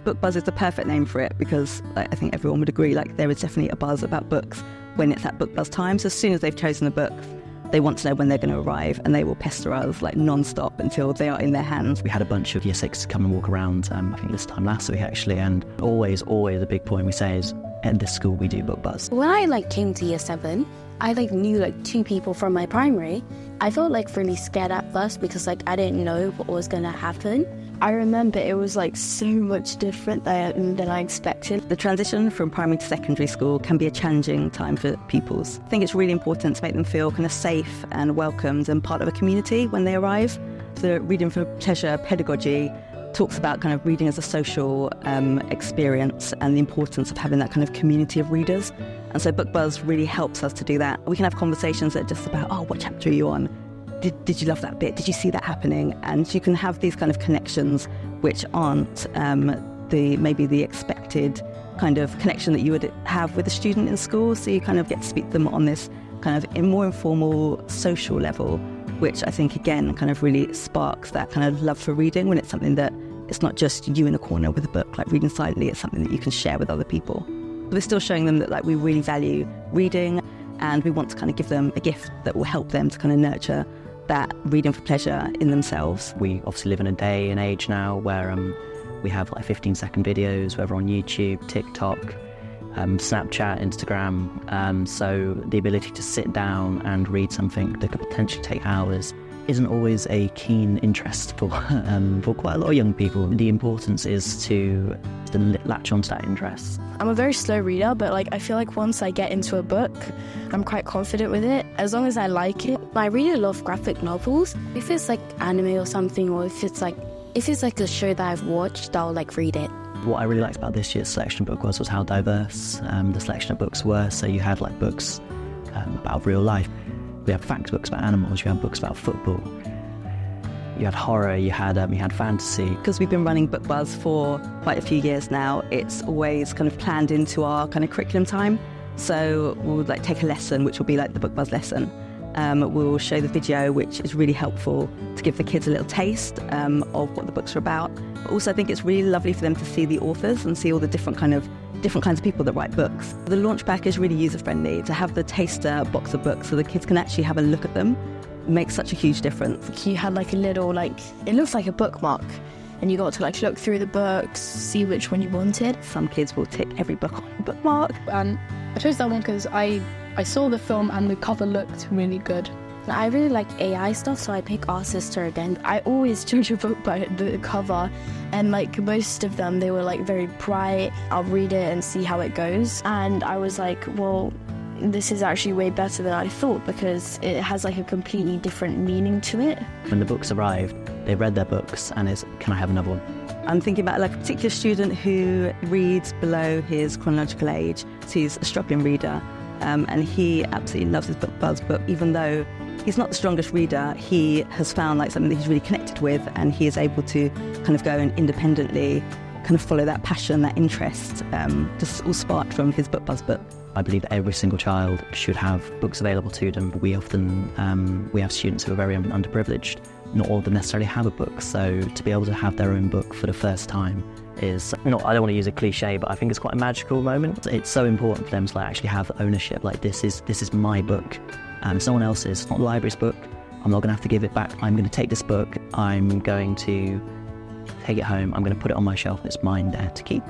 Bookbuzz is the perfect name for it because I think everyone would agree, there is definitely a buzz about books when it's at Bookbuzz time. So as soon as they've chosen a book, they want to know when they're going to arrive, and they will pester us non-stop until they are in their hands. We had a bunch of Year 6 come and walk around, I think this time last week actually, and always a big point we say is, at this school we do Bookbuzz. When I came to Year 7, I knew 2 people from my primary. I felt really scared at first because I didn't know what was going to happen. I remember it was so much different than I expected. The transition from primary to secondary school can be a challenging time for pupils. I think it's really important to make them feel kind of safe and welcomed and part of a community when they arrive. The Reading for Pleasure pedagogy talks about kind of reading as a social experience and the importance of having that kind of community of readers. And so Bookbuzz really helps us to do that. We can have conversations that are just about, oh, what chapter are you on? Did you love that bit? Did you see that happening? And you can have these kind of connections which aren't maybe the expected kind of connection that you would have with a student in school. So you kind of get to speak to them on this kind of more informal social level, which I think again kind of really sparks that kind of love for reading when it's something that it's not just you in a corner with a book, reading silently. It's something that you can share with other people. We're still showing them that we really value reading, and we want to kind of give them a gift that will help them to kind of nurture that reading for pleasure in themselves. We obviously live in a day and age now where we have 15-second videos, whether on YouTube, TikTok, Snapchat, Instagram. So the ability to sit down and read something that could potentially take hours isn't always a keen interest for quite a lot of young people. The importance is to latch onto that interest. I'm a very slow reader, but I feel once I get into a book, I'm quite confident with it, as long as I like it. I read a lot of graphic novels. If it's anime or something, or if it's a show that I've watched, I'll read it. What I really liked about this year's selection of book was how diverse the selection of books were. So you had books about real life. We had fact books about animals, you had books about football, you had horror, you had fantasy. Because we've been running Bookbuzz for quite a few years now, it's always kind of planned into our kind of curriculum time. So we'll take a lesson, which will be the Bookbuzz lesson. We'll show the video, which is really helpful to give the kids a little taste of what the books are about. But also I think it's really lovely for them to see the authors and see all the different kinds of people that write books. The launch pack is really user-friendly. To have the taster box of books so the kids can actually have a look at them makes such a huge difference. You had a little, it looks like a bookmark, and you got to look through the books, see which one you wanted. Some kids will tick every book on the bookmark. And I chose that one because I saw the film and the cover looked really good. I really like AI stuff, so I pick Our Sister again. I always judge a book by the cover, and most of them, they were very bright. I'll read it and see how it goes. And I was well, this is actually way better than I thought because it has a completely different meaning to it. When the books arrived, they read their books and can I have another one? I'm thinking about a particular student who reads below his chronological age. So he's a struggling reader, and he absolutely loves his Bookbuzz book. Even though he's not the strongest reader, he has found something that he's really connected with, and he is able to kind of go and independently kind of follow that passion, that interest, just all sparked from his Bookbuzz book. I believe that every single child should have books available to them. We often we have students who are very underprivileged. Not all of them necessarily have a book, so to be able to have their own book for the first time is not, I don't want to use a cliche, but I think it's quite a magical moment. It's so important for them to actually have ownership. This is my book, and someone else's. It's not the library's book. I'm not going to have to give it back. I'm going to take this book. I'm going to take it home. I'm going to put it on my shelf. It's mine there to keep.